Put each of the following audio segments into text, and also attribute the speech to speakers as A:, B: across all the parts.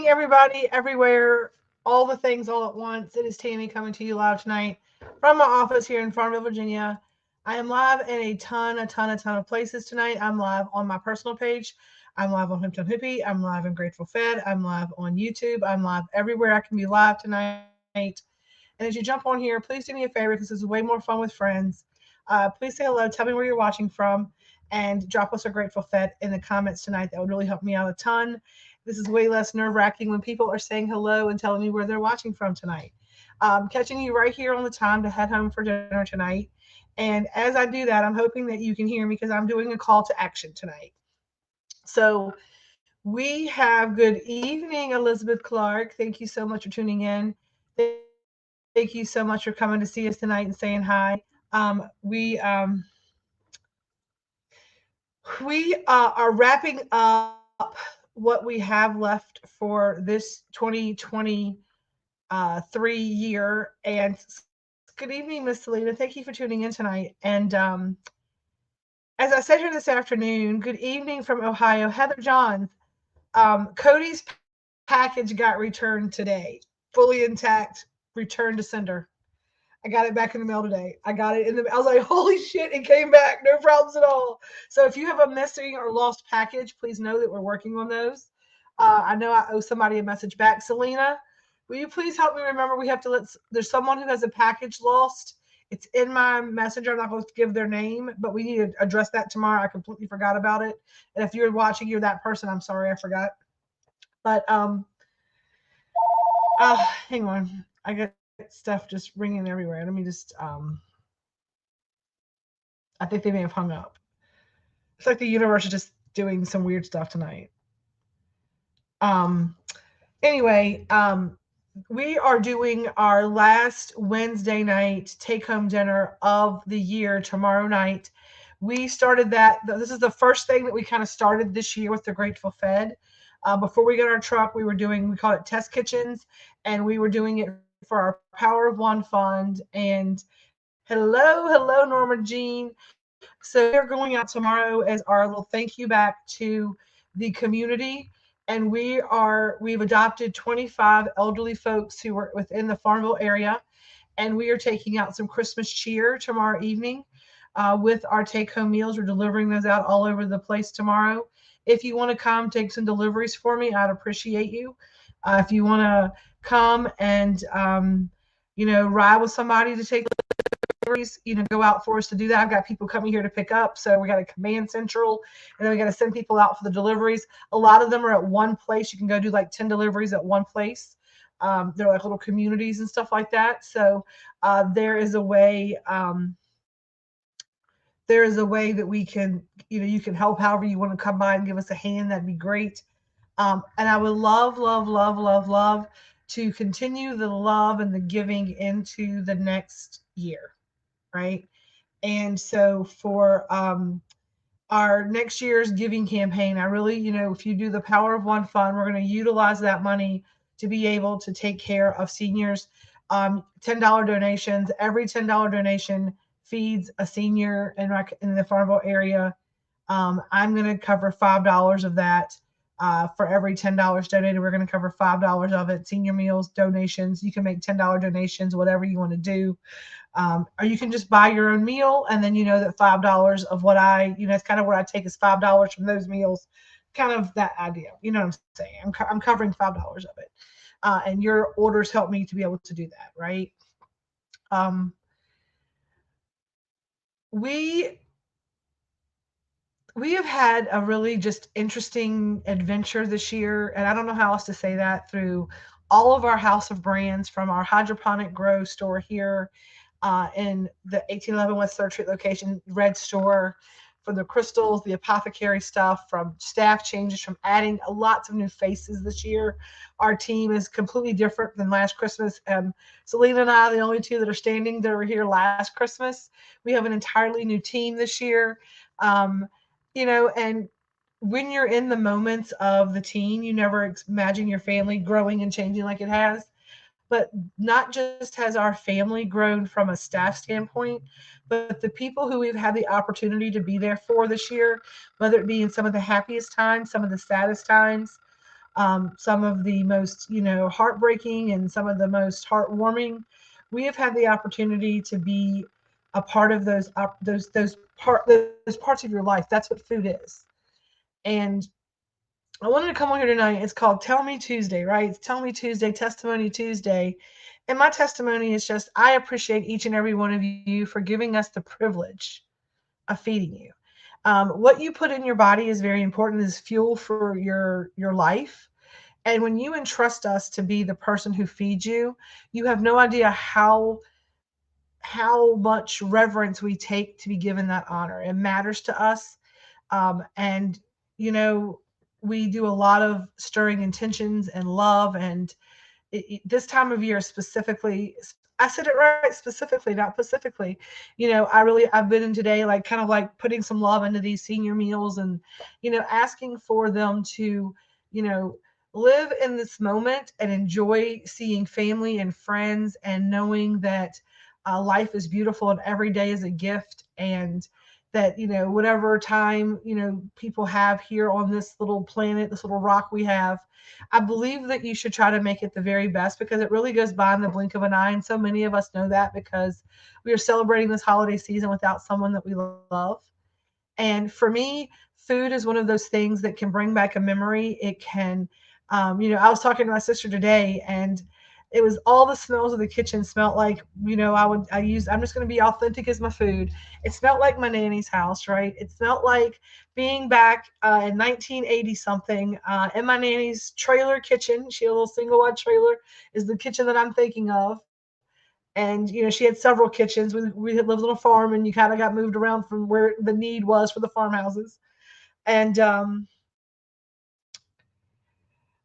A: evening, everybody, everywhere, all the things all at once. It is Tammy coming to you live tonight from my office here in Farmville, Virginia. I am live in a ton of places tonight. I'm live on my personal page. I'm live on Hoopton Hoopy. I'm live in Grateful Fed. I'm live on YouTube. I'm live everywhere I can be live tonight. And as you jump on here, please do me a favor because this is way more fun with friends. Please say hello. Tell me where you're watching from and drop us a Grateful Fed in the comments tonight. That would really help me out a ton. This is way less nerve wracking when people are saying hello and telling me where they're watching from tonight. Catching you right here on the time to head home for dinner tonight. And as I do that, I'm hoping that you can hear me because I'm doing a call to action tonight. So we have good evening, Elizabeth Clark. Thank you so much for tuning in. Thank you so much for coming to see us tonight and saying hi. We are wrapping up what we have left for this 2023 year. And good evening, Miss Selena. Thank you for tuning in tonight. And as I said here this afternoon, good evening from Ohio, Heather Johns. Cody's package got returned today, fully intact, returned to sender. I got it back in the mail today. I got it in the. I was like, holy shit! It came back, no problems at all. So if you have a missing or lost package, please know that we're working on those. I know I owe somebody a message back. Selena, will you please help me remember? We have to let. There's someone who has a package lost. It's in my messenger. I'm not going to give their name, but we need to address that tomorrow. I completely forgot about it. And if you're watching, you're that person. I'm sorry, I forgot. But hang on. I get stuff just ringing everywhere. Let me just I think they may have hung up. It's like the universe is just doing some weird stuff tonight. Um anyway, we are doing our last Wednesday night take home dinner of the year tomorrow night. We started that. This is the first thing that we kind of started this year with the Grateful Fed. Before we got our truck, we called it Test Kitchens, and we were doing it for our Power of One fund. And hello, Norma Jean. So we are going out tomorrow as our little thank you back to the community. And we've adopted 25 elderly folks who are within the Farmville area, and we are taking out some Christmas cheer tomorrow evening with our take-home meals. We're delivering those out all over the place tomorrow. If you want to come take some deliveries for me, I'd appreciate you. If you want to come and ride with somebody to take deliveries, go out for us to do that. I've got people coming here to pick up. So we got a command central, and then we got to send people out for the deliveries. A lot of them are at one place. You can go do like 10 deliveries at one place. They're like little communities and stuff like that. So there is a way. There is a way that we can, you can help however you want to come by and give us a hand. That'd be great. And I would love, love, love, love, love to continue the love and the giving into the next year, right? And so for our next year's giving campaign, I really, if you do the Power of One Fund, we're going to utilize that money to be able to take care of seniors. $10 donations. Every $10 donation feeds a senior in the Farmville area. I'm going to cover $5 of that. For every $10 donated, we're going to cover $5 of it. Senior meals, donations. You can make $10 donations, whatever you want to do. Or you can just buy your own meal, and then that $5 of what that's kind of what I take is $5 from those meals, kind of that idea. You know what I'm saying? I'm covering $5 of it, and your orders help me to be able to do that, right? Um, we we have had a really just interesting adventure this year, and I don't know how else to say that, through all of our house of brands, from our hydroponic grow store here in the 1811 West 3rd Street location, Red Store, from the crystals, the apothecary stuff, from staff changes, from adding lots of new faces this year. Our team is completely different than last Christmas. Selena and I are the only two that are standing that were here last Christmas. We have an entirely new team this year. Um, and when you're in the moments of the teen, you never imagine your family growing and changing like it has. But not just has our family grown from a staff standpoint, but the people who we've had the opportunity to be there for this year, whether it be in some of the happiest times, some of the saddest times, some of the most, heartbreaking and some of the most heartwarming. We have had the opportunity to be a part of those parts of your life. That's what food is. And I wanted to come on here tonight. It's called Tell Me Tuesday, right? It's Tell Me Tuesday, Testimony Tuesday. And my testimony is just I appreciate each and every one of you for giving us the privilege of feeding you. What you put in your body is very important, is fuel for your life. And when you entrust us to be the person who feeds you, you have no idea how much reverence we take to be given that honor. It matters to us. And, you know, we do a lot of stirring intentions and love. And this time of year specifically, I said it right, specifically, not specifically. I've been in today, like kind of like putting some love into these senior meals and, asking for them to, you know, live in this moment and enjoy seeing family and friends and knowing that life is beautiful and every day is a gift. And that, whatever time, people have here on this little planet, this little rock we have, I believe that you should try to make it the very best, because it really goes by in the blink of an eye. And so many of us know that because we are celebrating this holiday season without someone that we love. And for me, food is one of those things that can bring back a memory. It can, I was talking to my sister today, and it was all the smells of the kitchen smelled like, I'm just going to be authentic as my food. It smelled like my nanny's house, right? It smelled like being back in 1980 something in my nanny's trailer kitchen. She had a little single wide trailer, is the kitchen that I'm thinking of. And she had several kitchens. We had lived on a farm, and you kind of got moved around from where the need was for the farmhouses. And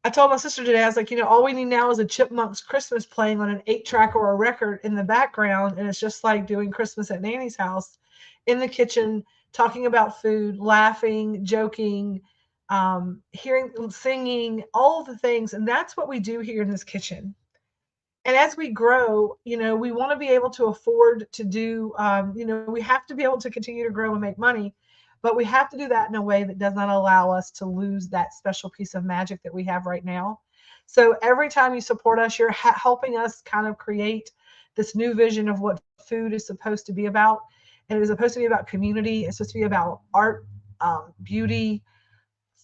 A: I told my sister today, I was like, all we need now is a Chipmunks Christmas playing on an 8-track or a record in the background, and it's just like doing Christmas at Nanny's house in the kitchen, talking about food, laughing, joking, hearing, singing, all of the things. And that's what we do here in this kitchen. And as we grow, we want to be able to afford to do, we have to be able to continue to grow and make money, but we have to do that in a way that does not allow us to lose that special piece of magic that we have right now. So every time you support us, you're helping us kind of create this new vision of what food is supposed to be about. And it is supposed to be about community. It's supposed to be about art, beauty,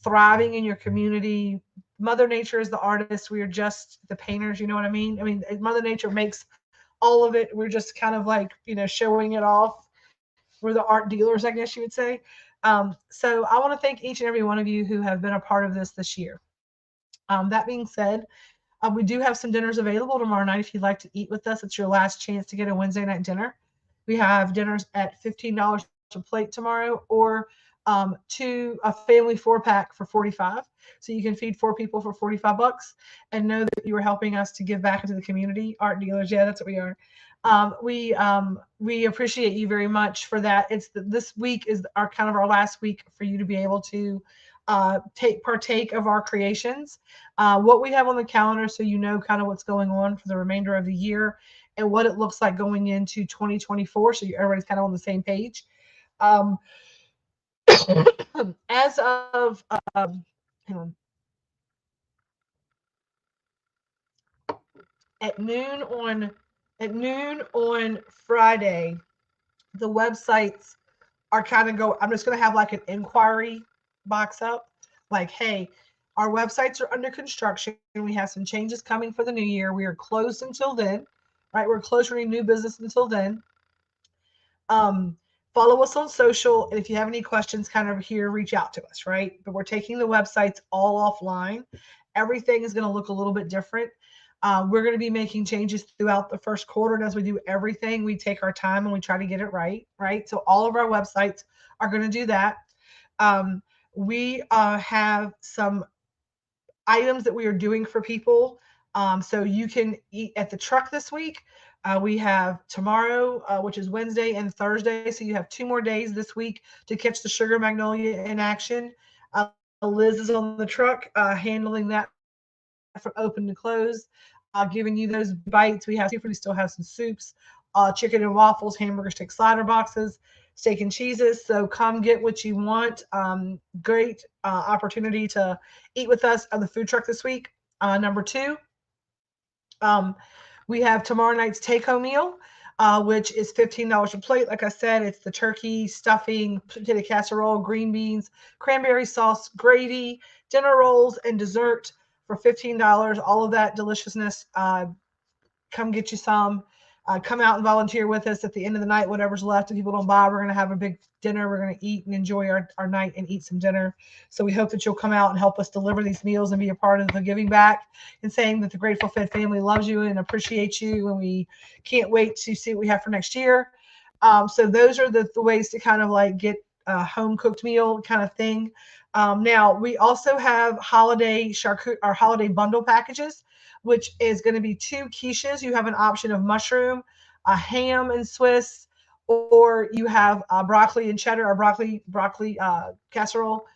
A: thriving in your community. Mother Nature is the artist. We are just the painters. You know what I mean? I mean, Mother Nature makes all of it. We're just kind of like, showing it off. We're the art dealers, I guess you would say. So I want to thank each and every one of you who have been a part of this year. That being said, we do have some dinners available tomorrow night. If you'd like to eat with us, it's your last chance to get a Wednesday night dinner. We have dinners at $15 a plate tomorrow, or a family 4-pack for $45. So you can feed 4 people for $45 and know that you are helping us to give back into the community. Art dealers, yeah, that's what we are. We appreciate you very much for that. This week is our last week for you to be able to partake of our creations, what we have on the calendar, so you know kind of what's going on for the remainder of the year and what it looks like going into 2024. So everybody's kind of on the same page. As of hang on. At noon on Friday, the websites are I'm just going to have like an inquiry box up, like, hey, our websites are under construction. We have some changes coming for the new year. We are closed until then, right? We're closed for any new business until then. Follow us on social, and if you have any questions kind of here, reach out to us, right? But we're taking the websites all offline. Everything is going to look a little bit different. We're going to be making changes throughout the first quarter, and as we do everything, we take our time and we try to get it right? So all of our websites are going to do that. We have some items that we are doing for people. So you can eat at the truck this week. We have tomorrow, which is Wednesday, and Thursday. So you have 2 more days this week to catch the Sugar Magnolia in action. Liz is on the truck handling that from open to close, giving you those bites. We still have some soups, chicken and waffles, hamburger stick slider boxes. steak and cheeses. So come get what you want. Great opportunity to eat with us on the food truck this week. Number two, um, we have tomorrow night's take home meal, which is $15 a plate. Like I said, it's the turkey, stuffing, potato casserole, green beans, cranberry sauce, gravy, dinner rolls, and dessert for $15. All of that deliciousness. Come get you some. Come out and volunteer with us at the end of the night. Whatever's left, if people don't buy, we're going to have a big dinner. We're going to eat and enjoy our night and eat some dinner. So we hope that you'll come out and help us deliver these meals and be a part of the giving back and saying that the Grateful Fed family loves you and appreciates you. And we can't wait to see what we have for next year. So those are the ways to kind of like get a home cooked meal kind of thing. Now we also have holiday charcuterie or holiday bundle packages, which is going to be 2 quiches. You have an option of mushroom, a ham and Swiss, or you have broccoli and cheddar or broccoli casserole,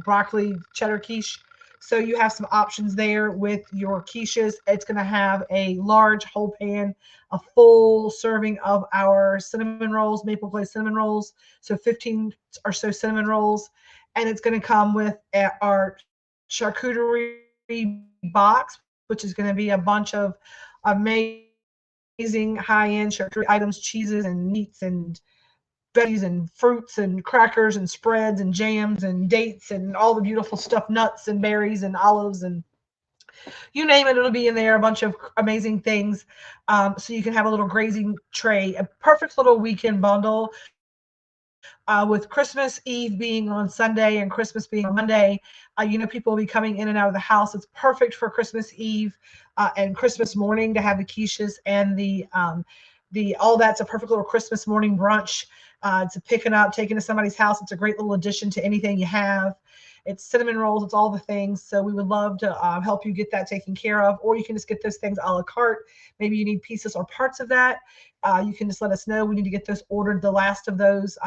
A: broccoli cheddar quiche. So you have some options there with your quiches. It's going to have a large whole pan, a full serving of our cinnamon rolls, maple glazed cinnamon rolls. So 15 or so cinnamon rolls. And it's going to come with our charcuterie box, which is going to be a bunch of amazing high-end charcuterie items, cheeses and meats and veggies and fruits and crackers and spreads and jams and dates and all the beautiful stuff, nuts and berries and olives and you name it, it'll be in there. A bunch of amazing things. So you can have a little grazing tray, a perfect little weekend bundle. With Christmas Eve being on Sunday and Christmas being on Monday, people will be coming in and out of the house. It's perfect for Christmas Eve and Christmas morning to have the quiches and the all that's a perfect little Christmas morning brunch. To picking up, taking to somebody's house. It's a great little addition to anything you have. It's cinnamon rolls. It's all the things. So we would love to help you get that taken care of, or you can just get those things a la carte. Maybe you need pieces or parts of that. You can just let us know. We need to get those ordered, the last of those.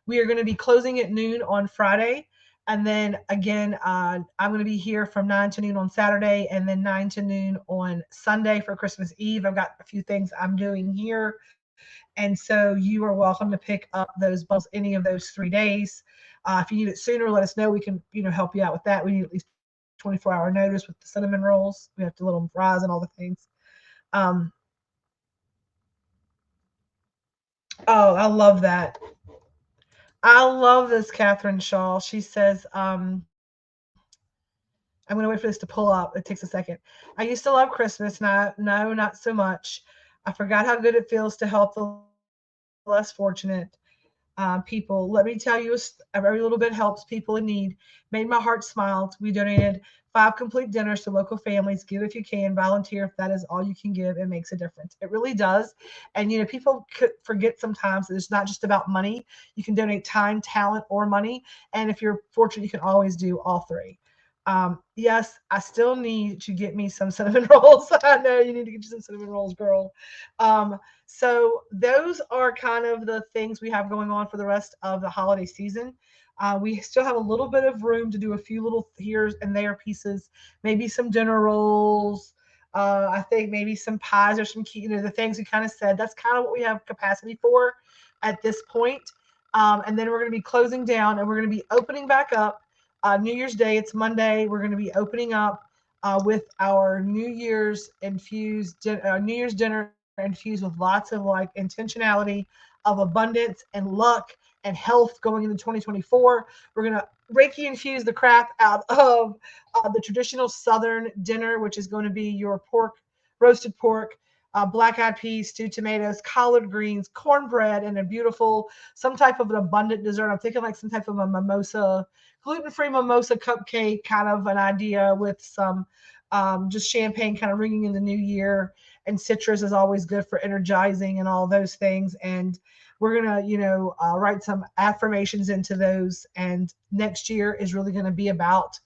A: We are going to be closing at noon on Friday. And then again, I'm going to be here from 9 to noon on Saturday and then 9 to noon on Sunday for Christmas Eve. I've got a few things I'm doing here. And so you are welcome to pick up those bundles any of those 3 days. If you need it sooner, let us know. We can, help you out with that. We need at least 24-hour notice with the cinnamon rolls. We have to let them fries and all the things. Oh, I love that. I love this, Catherine Shaw. She says, I'm going to wait for this to pull up. It takes a second. I used to love Christmas. No, not so much. I forgot how good it feels to help the less fortunate people. Let me tell you, every little bit helps people in need. Made my heart smile. We donated 5 complete dinners to local families. Give if you can. Volunteer if that is all you can give. It makes a difference. It really does. And, people could forget sometimes that it's not just about money. You can donate time, talent, or money. And if you're fortunate, you can always do all 3. Yes, I still need to get me some cinnamon rolls. I know you need to get you some cinnamon rolls, girl. So those are kind of the things we have going on for the rest of the holiday season. We still have a little bit of room to do a few little here and there pieces, maybe some dinner rolls. I think maybe some pies or some the things we kind of said. That's kind of what we have capacity for at this point. And then we're going to be closing down and we're going to be opening back up. New Year's Day, it's Monday. We're going to be opening up with our New Year's dinner infused with lots of intentionality of abundance and luck and health going into 2024. We're going to Reiki infuse the crap out of the traditional Southern dinner, which is going to be your roasted pork, black-eyed peas, stewed tomatoes, collard greens, cornbread, and some type of an abundant dessert. I'm thinking like some type of a mimosa, gluten-free mimosa cupcake, kind of an idea with some just champagne kind of ringing in the new year. And citrus is always good for energizing and all those things. And we're going to, write some affirmations into those. And next year is really going to be about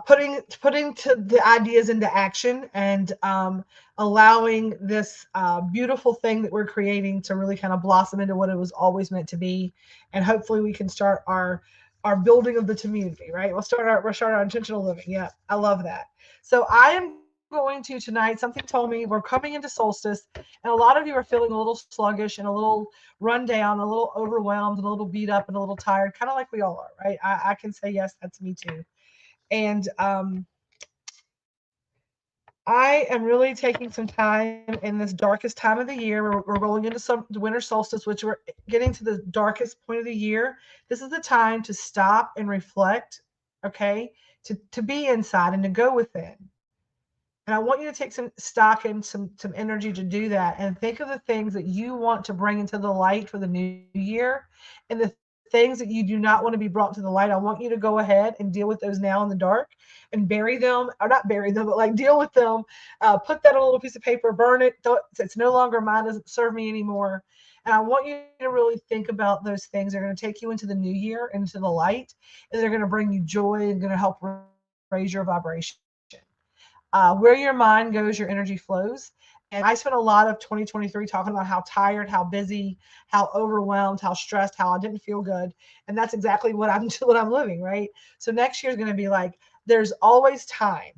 A: putting the ideas into action and allowing this beautiful thing that we're creating to really kind of blossom into what it was always meant to be. And hopefully we can start our building of the community, right? We'll start our intentional living. Yeah, I love that. So I am going to tonight, something told me we're coming into solstice, and a lot of you are feeling a little sluggish and a little run down, a little overwhelmed, and a little beat up and a little tired, kind of like we all are, right? I can say, yes, that's me too. And I am really taking some time in this darkest time of the year. We're rolling into some winter solstice, which we're getting to the darkest point of the year. This is the time to stop and reflect, okay? To be inside and to go within. And I want you to take some stock and some energy to do that, and think of the things that you want to bring into the light for the new year, and the things that you do not want to be brought to the light. I want you to go ahead and deal with those now in the dark and bury them, or not bury them, but like deal with them. Put that on a little piece of paper, burn it. It's no longer mine, doesn't serve me anymore. And I want you to really think about those things. They're going to take you into the new year, into the light, and they're going to bring you joy and going to help raise your vibration. Where your mind goes, your energy flows. And I spent a lot of 2023 talking about how tired, how busy, how overwhelmed, how stressed, how I didn't feel good. And that's exactly what I'm living, right? So next year is going to be like, there's always time.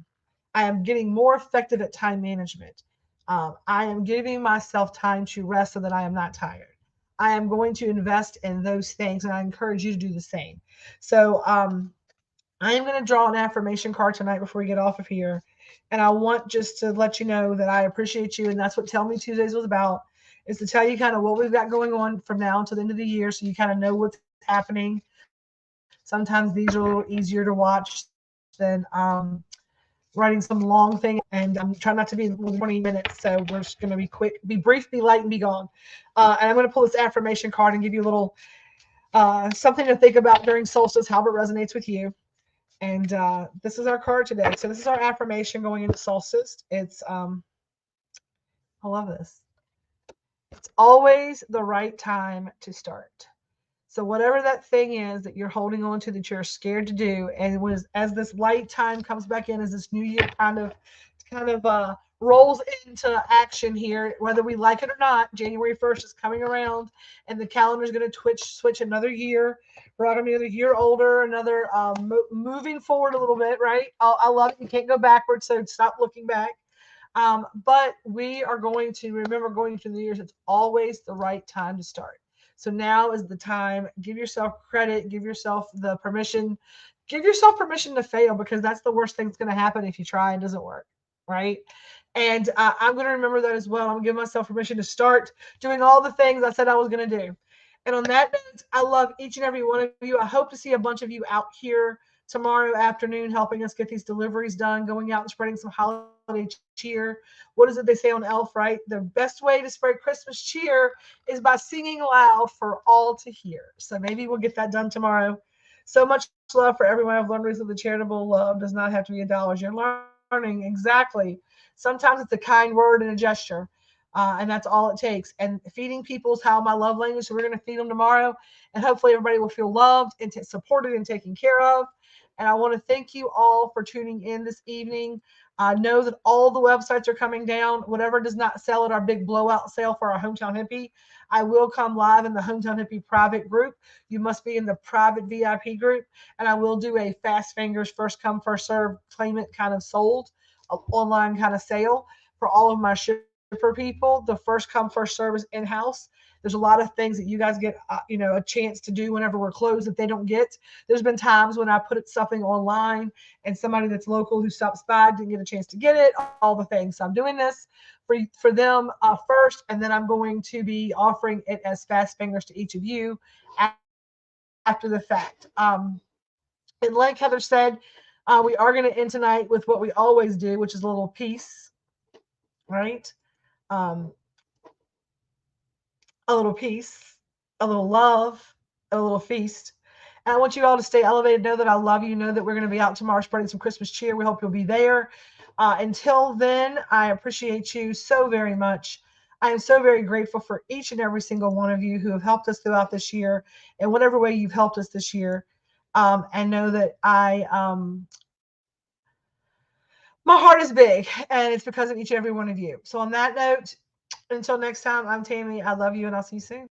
A: I am getting more effective at time management. I am giving myself time to rest so that I am not tired. I am going to invest in those things, and I encourage you to do the same. So I am going to draw an affirmation card tonight before we get off of here. And I want just to let you know that I appreciate you. And that's what Tell Me Tuesdays was about, is to tell you kind of what we've got going on from now until the end of the year, so you kind of know what's happening. Sometimes these are a little easier to watch than writing some long thing. And I'm trying not to be 20 minutes. So we're just going to be quick, be brief, be light, and be gone. And I'm going to pull this affirmation card and give you a little something to think about during solstice, how it resonates with you. And this is our card today. So this is our affirmation going into solstice. It's I love this. It's always the right time to start. So whatever that thing is that you're holding on to, that you're scared to do, and as this light time comes back in, as this new year kind of rolls into action here, whether we like it or not, January 1st is coming around, and the calendar is going to switch another year. We're not going to be another year older, another moving forward a little bit, right? I love it. You can't go backwards, so stop looking back. But we are going to remember, going into the New Year's, it's always the right time to start. So now is the time. Give yourself credit. Give yourself the permission. Give yourself permission to fail, because that's the worst thing that's going to happen if you try and it doesn't work, right? And I'm going to remember that as well. I'm going to give myself permission to start doing all the things I said I was going to do. And on that note, I love each and every one of you. I hope to see a bunch of you out here tomorrow afternoon helping us get these deliveries done, going out and spreading some holiday cheer. What is it they say on Elf, right? The best way to spread Christmas cheer is by singing loud for all to hear. So maybe we'll get that done tomorrow. So much love for everyone. I've learned recently the charitable love does not have to be $1. You're learning exactly. Sometimes it's a kind word and a gesture. And that's all it takes. And feeding people is how my love language. So we're going to feed them tomorrow. And hopefully everybody will feel loved and supported and taken care of. And I want to thank you all for tuning in this evening. I know that all the websites are coming down. Whatever does not sell at our big blowout sale for our Hometown Hippie, I will come live in the Hometown Hippie private group. You must be in the private VIP group. And I will do a fast fingers, first come, first serve, claim it kind of sold, online kind of sale for all of my shipper people. The first come, first serve is in-house. There's a lot of things that you guys get, a chance to do whenever we're closed that they don't get. There's been times when I put something online and somebody that's local who stops by didn't get a chance to get it, all the things. So I'm doing this for them first, and then I'm going to be offering it as fast fingers to each of you after the fact. And like Heather said, we are going to end tonight with what we always do, which is a little peace, right? A little peace, a little love, a little feast. And I want you all to stay elevated. Know that I love you. Know that we're going to be out tomorrow spreading some Christmas cheer. We hope you'll be there. Until then, I appreciate you so very much. I am so very grateful for each and every single one of you who have helped us throughout this year in whatever way you've helped us this year. And know that my heart is big, and it's because of each and every one of you. So on that note, until next time, I'm Tammy. I love you, and I'll see you soon.